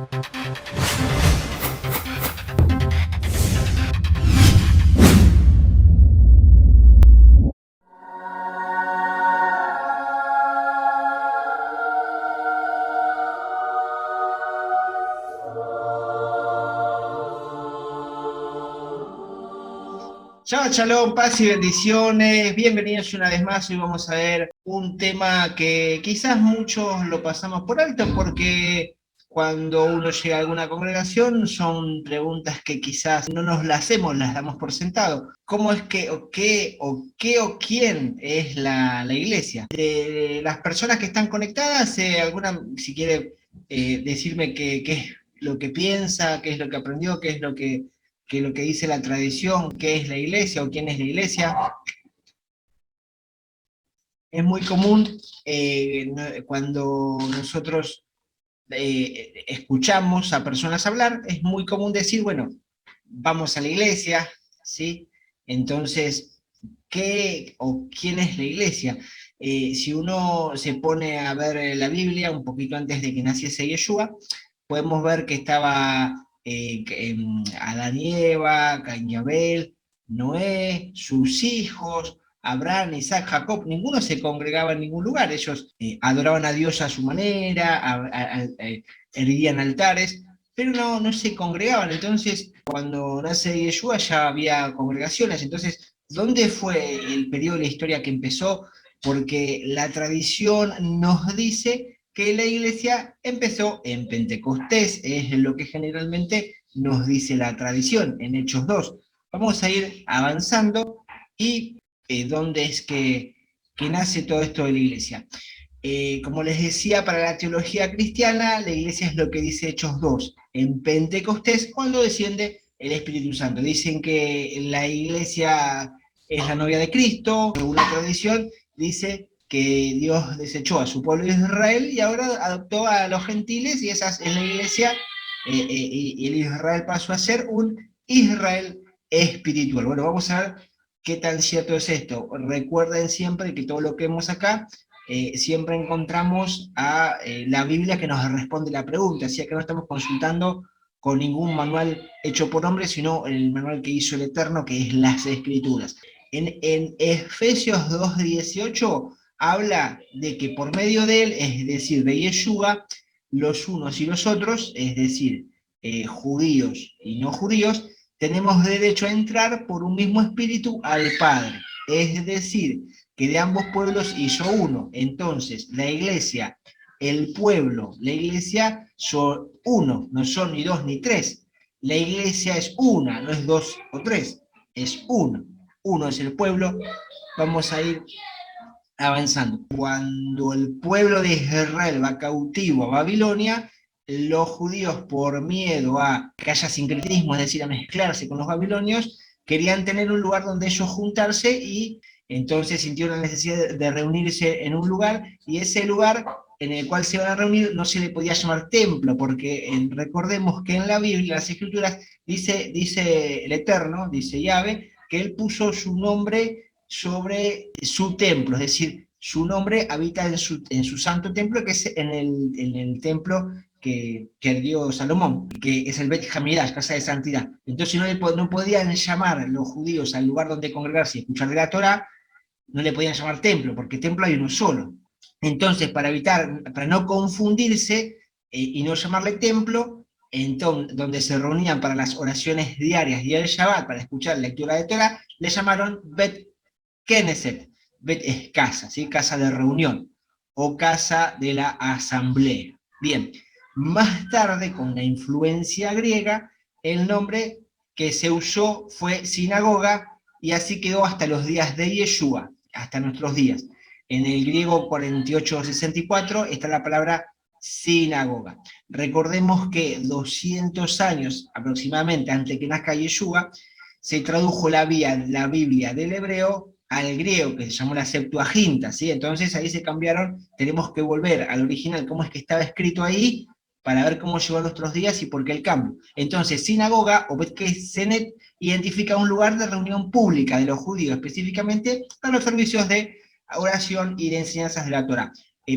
Shabbat Shalom, paz y bendiciones. Bienvenidos una vez más. Hoy vamos a ver un tema que quizás muchos lo pasamos por alto porque cuando uno llega a alguna congregación son preguntas que quizás no nos las hacemos, las damos por sentado. ¿Cómo es que, o quién es la iglesia? De las personas que están conectadas, alguna, si quiere decirme qué es lo que piensa, qué es lo que aprendió, qué es lo que dice la tradición, qué es la iglesia o quién es la iglesia. Es muy común cuando nosotros escuchamos a personas hablar, es muy común decir, bueno, vamos a la iglesia, ¿sí? Entonces, ¿qué o quién es la iglesia? Si uno se pone a ver la Biblia un poquito antes de que naciese Yeshua, podemos ver que estaba Adán y Eva, Caín y Abel, Noé, sus hijos, Abraham, Isaac, Jacob, ninguno se congregaba en ningún lugar, ellos adoraban a Dios a su manera, erguían altares, pero no se congregaban. Entonces, cuando nace Yeshua ya había congregaciones. Entonces, ¿dónde fue el periodo de la historia que empezó? Porque la tradición nos dice que la iglesia empezó en Pentecostés, es lo que generalmente nos dice la tradición, en Hechos 2. Vamos a ir avanzando y dónde es que nace todo esto de la iglesia. Como les decía, para la teología cristiana, la iglesia es lo que dice Hechos 2, en Pentecostés, cuando desciende el Espíritu Santo. Dicen que la iglesia es la novia de Cristo, una tradición dice que Dios desechó a su pueblo Israel y ahora adoptó a los gentiles y esa es la iglesia, y el Israel pasó a ser un Israel espiritual. Bueno, vamos a ver qué tan cierto es esto. Recuerden siempre que todo lo que vemos acá siempre encontramos a la Biblia que nos responde la pregunta, así que no estamos consultando con ningún manual hecho por hombres, sino el manual que hizo el Eterno, que es las Escrituras. En Efesios 2:18 habla de que por medio de él, es decir, de Yeshua, los unos y los otros, es decir, judíos y no judíos, tenemos derecho a entrar por un mismo espíritu al Padre. Es decir, que de ambos pueblos hizo uno. Entonces, la iglesia, el pueblo, la iglesia son uno, no son ni dos ni tres. La iglesia es una, no es dos o tres, es uno. Uno es el pueblo. Vamos a ir avanzando. Cuando el pueblo de Israel va cautivo a Babilonia, los judíos, por miedo a que haya sincretismo, es decir, a mezclarse con los babilonios, querían tener un lugar donde ellos juntarse y entonces sintieron la necesidad de reunirse en un lugar, y ese lugar en el cual se van a reunir no se le podía llamar templo, porque recordemos que en la Biblia, en las Escrituras, dice el Eterno, dice Yahvé, que él puso su nombre sobre su templo, es decir, su nombre habita en su santo templo, que es en el templo que dio Salomón, que es el Bet Hamidash, casa de santidad. Entonces no podían llamar los judíos al lugar donde congregarse y escuchar de la Torah, no le podían llamar templo, porque templo hay uno solo. Entonces, para no confundirse y no llamarle templo, entonces, donde se reunían para las oraciones diarias y el Shabbat para escuchar lectura de Torah, le llamaron Bet Knesset. Bet es casa, ¿sí? Casa de reunión o casa de la asamblea. Bien, más tarde, con la influencia griega, el nombre que se usó fue sinagoga y así quedó hasta los días de Yeshua, hasta nuestros días. En el griego 4864 está la palabra sinagoga. Recordemos que 200 años aproximadamente antes de que nazca Yeshua, se tradujo la Biblia del hebreo al griego, que se llamó la Septuaginta, ¿sí? Entonces ahí se cambiaron, tenemos que volver al original, cómo es que estaba escrito ahí, para ver cómo llegó a nuestros días y por qué el cambio. Entonces, sinagoga o Bet Knesset identifica un lugar de reunión pública de los judíos, específicamente para los servicios de oración y de enseñanzas de la Torah.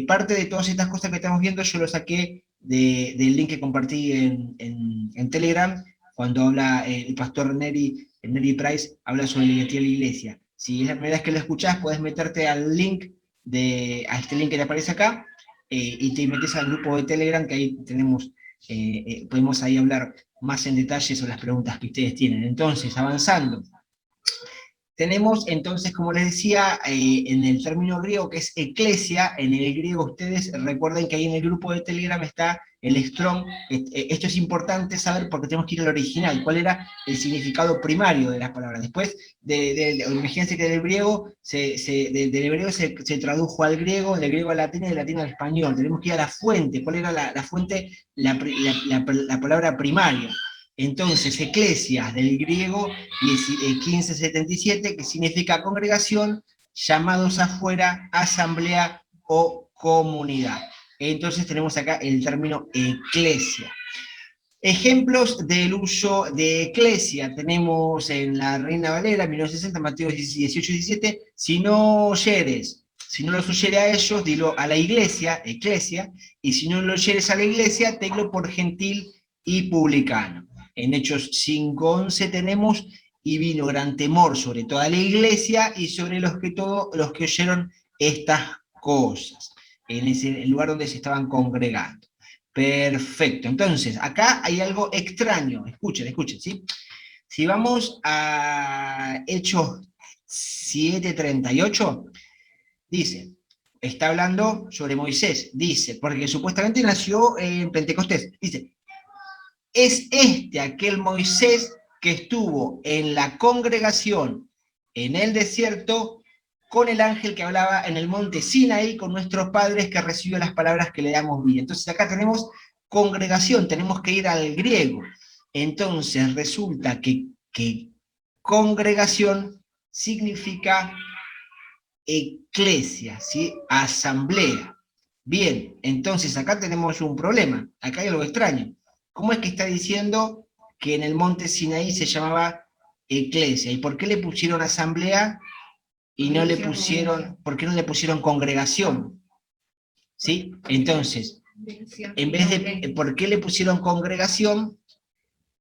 Parte de todas estas cosas que estamos viendo yo lo saqué del link que compartí en Telegram, cuando habla el pastor Neri Price, habla sobre la identidad de la iglesia. Si es la primera vez que lo escuchás, puedes meterte al link, a este link que te aparece acá, y te metes al grupo de Telegram, que ahí tenemos, podemos ahí hablar más en detalle sobre las preguntas que ustedes tienen. Entonces, avanzando. Tenemos entonces, como les decía, en el término griego que es eclesia, en el griego ustedes recuerden que ahí en el grupo de Telegram está el Strong. Esto es importante saber porque tenemos que ir al original, cuál era el significado primario de las palabras. Después, imagínense que del griego, del hebreo se tradujo al griego, del griego al latín y del latín al español. Tenemos que ir a la fuente, cuál era la fuente, la palabra primaria. Entonces, eclesia, del griego 1577, que significa congregación, llamados afuera, asamblea o comunidad. Entonces tenemos acá el término eclesia. Ejemplos del uso de eclesia tenemos en la Reina Valera, 1960, Mateo 18, 17, si no los oyeres a ellos, dilo a la iglesia, eclesia, y si no lo oyeres a la iglesia, tenlo por gentil y publicano. En Hechos 5:11 tenemos, y vino gran temor sobre toda la iglesia y sobre los que oyeron estas cosas, en ese lugar donde se estaban congregando. Perfecto, entonces, acá hay algo extraño, escuchen, ¿sí? Si vamos a Hechos 7:38, dice, está hablando sobre Moisés, dice, porque supuestamente nació en Pentecostés, dice, es aquel Moisés que estuvo en la congregación en el desierto con el ángel que hablaba en el monte Sinaí con nuestros padres, que recibió las palabras que le damos vida. Entonces acá tenemos congregación, tenemos que ir al griego. Entonces resulta que congregación significa eclesia, ¿sí? Asamblea. Bien, entonces acá tenemos un problema, acá hay algo extraño. ¿Cómo es que está diciendo que en el monte Sinaí se llamaba eclesia? ¿Y por qué le pusieron asamblea y no le pusieron, por qué no le pusieron congregación? ¿Sí? Entonces, en vez de, ¿por qué le pusieron congregación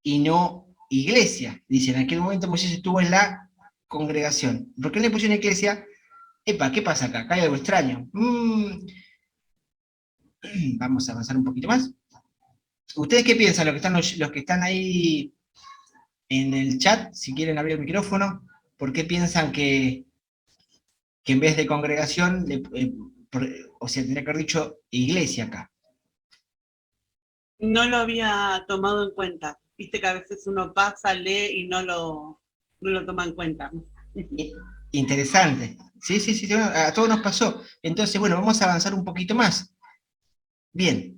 y no iglesia? Dice, en aquel momento Moisés estuvo en la congregación. ¿Por qué le pusieron iglesia? Epa, ¿qué pasa acá? Acá hay algo extraño. Vamos a avanzar un poquito más. ¿Ustedes qué piensan? Los que están ahí en el chat, si quieren abrir el micrófono, ¿por qué piensan que en vez de congregación, o sea, tendría que haber dicho iglesia acá? No lo había tomado en cuenta. Viste que a veces uno pasa, lee y no lo toma en cuenta. Interesante. Sí, a todos nos pasó. Entonces, bueno, vamos a avanzar un poquito más. Bien.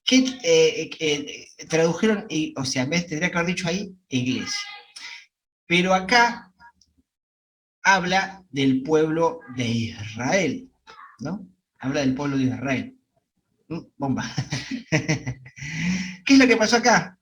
¿Qué tradujeron? O sea, en vez tendría que haber dicho ahí iglesia. Pero acá habla del pueblo de Israel, ¿no? Habla del pueblo de Israel. Bomba. ¿Qué es lo que pasó acá?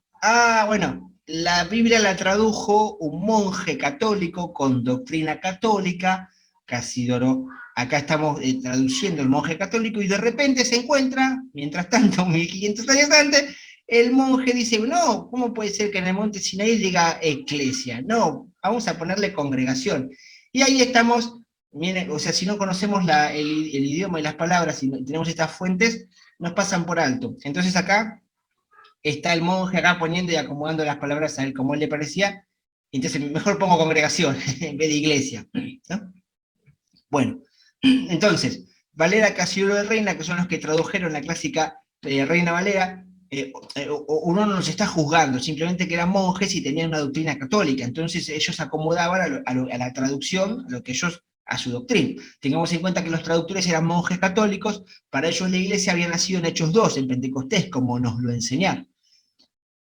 Bueno, la Biblia la tradujo un monje católico con doctrina católica, Casidoro. Acá estamos traduciendo el monje católico y de repente se encuentra, mientras tanto, 1500 años antes, el monje dice, no, ¿cómo puede ser que en el monte Sinaí diga eclesia? No, vamos a ponerle congregación. Y ahí estamos, miren, o sea, si no conocemos el idioma y las palabras, y tenemos estas fuentes, nos pasan por alto. Entonces acá está el monje acá poniendo y acomodando las palabras a él como él le parecía, entonces mejor pongo congregación en vez de iglesia, ¿no? Bueno, entonces, Valera, Casiodoro de Reina, que son los que tradujeron la clásica Reina Valera, uno no los está juzgando, simplemente que eran monjes y tenían una doctrina católica, entonces ellos acomodaban a la traducción, a su doctrina. Tengamos en cuenta que los traductores eran monjes católicos, para ellos la iglesia había nacido en Hechos 2, en Pentecostés, como nos lo enseñaron.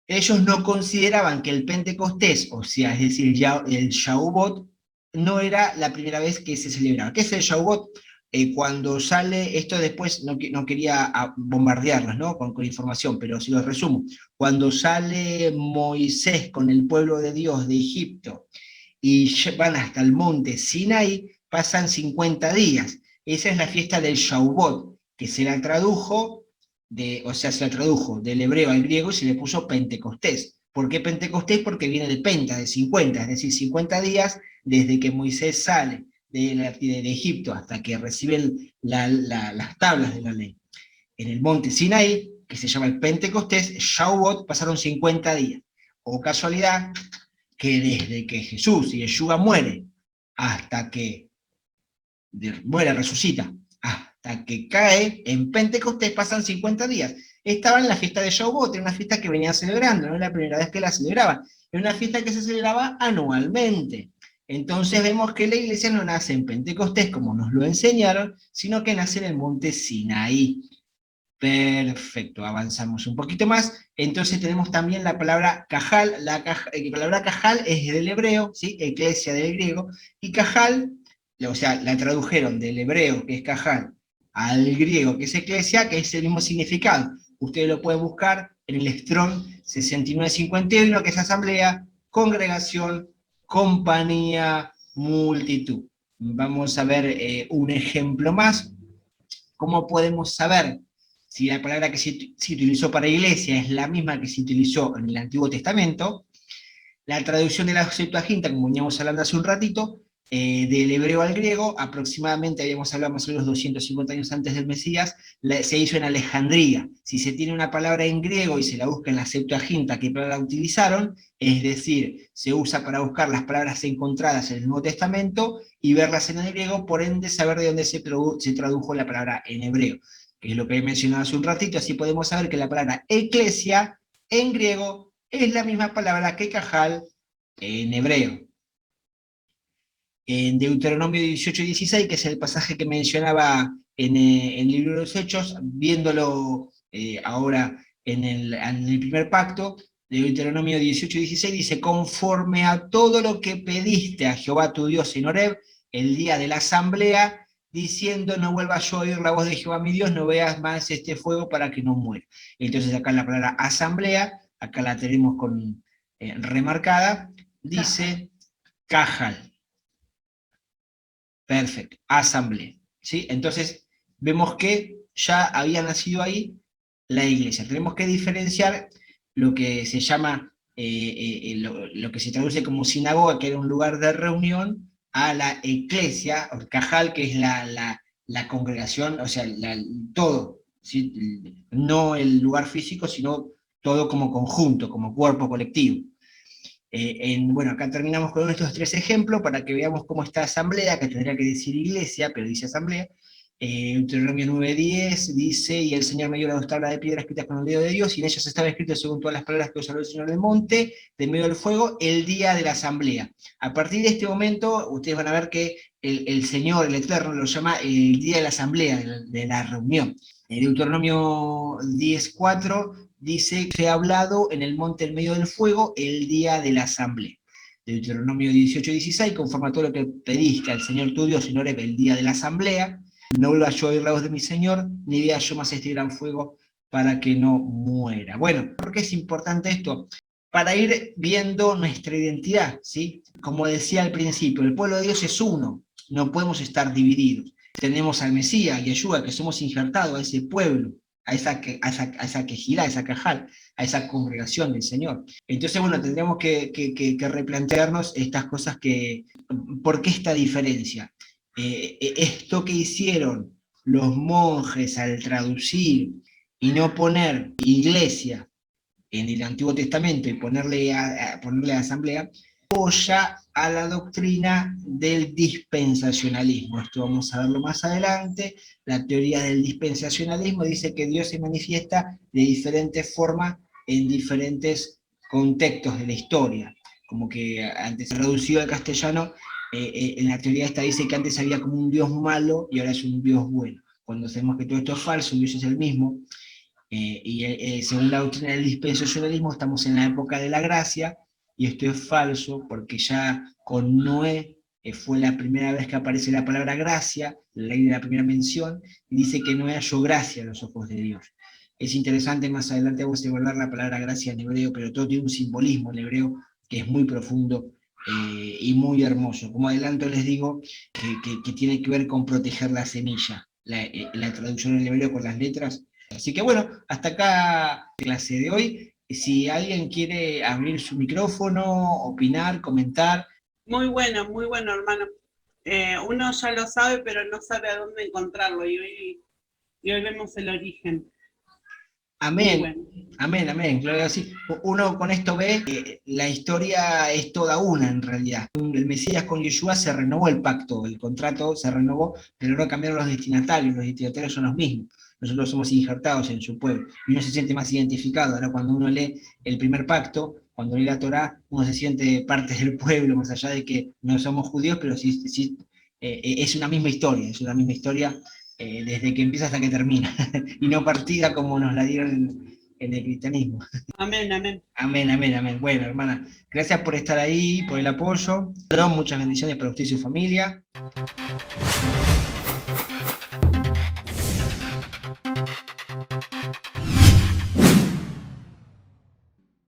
Ellos no consideraban que el Pentecostés, o sea, es decir, ya el Shavuot, no era la primera vez que se celebraba. ¿Qué es el Shavuot? Cuando sale, esto después no quería bombardearlos, ¿no? Con información, pero si lo resumo, cuando sale Moisés con el pueblo de Dios de Egipto y van hasta el monte Sinaí, pasan 50 días. Esa es la fiesta del Shavuot, que se la tradujo o sea, se la tradujo del hebreo al griego y se le puso Pentecostés. ¿Por qué Pentecostés? Porque viene de penta, de 50, es decir, 50 días desde que Moisés sale de Egipto hasta que reciben las tablas de la ley. En el monte Sinaí, que se llama el Pentecostés, Shavuot, pasaron 50 días. O casualidad que desde que Jesús y Yeshua muere hasta que muere, resucita, hasta que cae en Pentecostés pasan 50 días. Estaban en la fiesta de Shavuot, era una fiesta que venían celebrando, no era la primera vez que la celebraban, era una fiesta que se celebraba anualmente. Entonces vemos que la iglesia no nace en Pentecostés como nos lo enseñaron, sino que nace en el monte Sinaí. Perfecto, avanzamos un poquito más. Entonces tenemos también la palabra cajal. La palabra cajal es del hebreo, ¿sí? Eclesia del griego, y cajal, o sea, la tradujeron del hebreo, que es cajal, al griego, que es eclesia, que es el mismo significado. Ustedes lo pueden buscar en el Strong 6951, que es asamblea, congregación, compañía, multitud. Vamos a ver un ejemplo más. ¿Cómo podemos saber si la palabra que se utilizó para iglesia es la misma que se utilizó en el Antiguo Testamento? La traducción de la Septuaginta, como veníamos hablando hace un ratito, del hebreo al griego, aproximadamente, habíamos hablado más o menos 250 años antes del Mesías, se hizo en Alejandría. Si se tiene una palabra en griego y se la busca en la Septuaginta, ¿qué palabra utilizaron? Es decir, se usa para buscar las palabras encontradas en el Nuevo Testamento y verlas en el griego, por ende saber de dónde se tradujo la palabra en hebreo, que es lo que he mencionado hace un ratito. Así podemos saber que la palabra eclesia en griego es la misma palabra que cajal en hebreo. En Deuteronomio 18:16, que es el pasaje que mencionaba en el libro de los Hechos, viéndolo ahora en el primer pacto, de Deuteronomio 18:16 dice: conforme a todo lo que pediste a Jehová tu Dios en Horeb, el día de la asamblea, diciendo: no vuelvas yo a oír la voz de Jehová mi Dios, no veas más este fuego para que no muera. Entonces acá la palabra asamblea, acá la tenemos con remarcada, dice cajal. Perfecto, asamblea. ¿Sí? Entonces vemos que ya había nacido ahí la iglesia. Tenemos que diferenciar lo que se llama, lo que se traduce como sinagoga, que era un lugar de reunión, a la eclesia, o cajal, que es la congregación, o sea, todo, ¿sí? No el lugar físico, sino todo como conjunto, como cuerpo colectivo. Bueno, acá terminamos con estos tres ejemplos para que veamos cómo está asamblea, que tendría que decir iglesia, pero dice asamblea. Deuteronomio 9:10 dice: y el Señor me dio las dos tablas de piedra escritas con el dedo de Dios, y en ellas estaba escrito según todas las palabras que os habló el Señor del monte, de medio del fuego, el día de la asamblea. A partir de este momento, ustedes van a ver que el Señor, el Eterno, lo llama el día de la asamblea, de la reunión. Deuteronomio 10:4 dice: se ha hablado en el monte en medio del fuego el día de la asamblea. Deuteronomio 18:16, conforme a todo lo que pediste al Señor tu Dios en Horeb el día de la asamblea, no vuelva yo a oír la voz de mi Señor, ni vea yo más este gran fuego para que no muera. Bueno, ¿por qué es importante esto? Para ir viendo nuestra identidad, ¿sí? Como decía al principio, el pueblo de Dios es uno, no podemos estar divididos. Tenemos al Mesías y a Yeshua, que somos injertados a ese pueblo, a esa quejilá, a esa cajal, a esa congregación del Señor. Entonces, bueno, tendríamos que replantearnos estas cosas ¿por qué esta diferencia? Esto que hicieron los monjes al traducir y no poner iglesia en el Antiguo Testamento y ponerle asamblea, apoya a la doctrina del dispensacionalismo. Esto vamos a verlo más adelante. La teoría del dispensacionalismo dice que Dios se manifiesta de diferentes formas en diferentes contextos de la historia. Como que antes se reducido al castellano, en la teoría esta dice que antes había como un Dios malo y ahora es un Dios bueno. Cuando sabemos que todo esto es falso, Dios es el mismo, según la doctrina del dispensacionalismo estamos en la época de la gracia, y esto es falso porque ya con Noé fue la primera vez que aparece la palabra gracia, la ley de la primera mención, y dice que Noé halló gracia a los ojos de Dios. Es interesante, más adelante vamos a evaluar la palabra gracia en hebreo, pero todo tiene un simbolismo en hebreo que es muy profundo y muy hermoso. Como adelanto les digo, que tiene que ver con proteger la semilla. La traducción en hebreo con las letras Así que bueno, hasta acá la clase de hoy. Si alguien quiere abrir su micrófono, opinar, comentar. Muy bueno, hermano. Uno ya lo sabe, pero no sabe a dónde encontrarlo, y hoy vemos el origen. Muy Amén, bueno. amén, amén, claro que sí. Uno con esto ve que la historia es toda una en realidad. El Mesías con Yeshua se renovó el pacto, el contrato se renovó, pero no cambiaron los destinatarios son los mismos. Nosotros somos injertados en su pueblo y uno se siente más identificado. Ahora cuando uno lee el primer pacto, cuando lee la Torá, uno se siente parte del pueblo, más allá de que no somos judíos, pero sí, sí es es una misma historia desde que empieza hasta que termina, y no partida como nos la dieron en el cristianismo. Amén, amén. Amén, amén, amén. Bueno, hermana, gracias por estar ahí, por el apoyo. Muchas bendiciones para usted y su familia.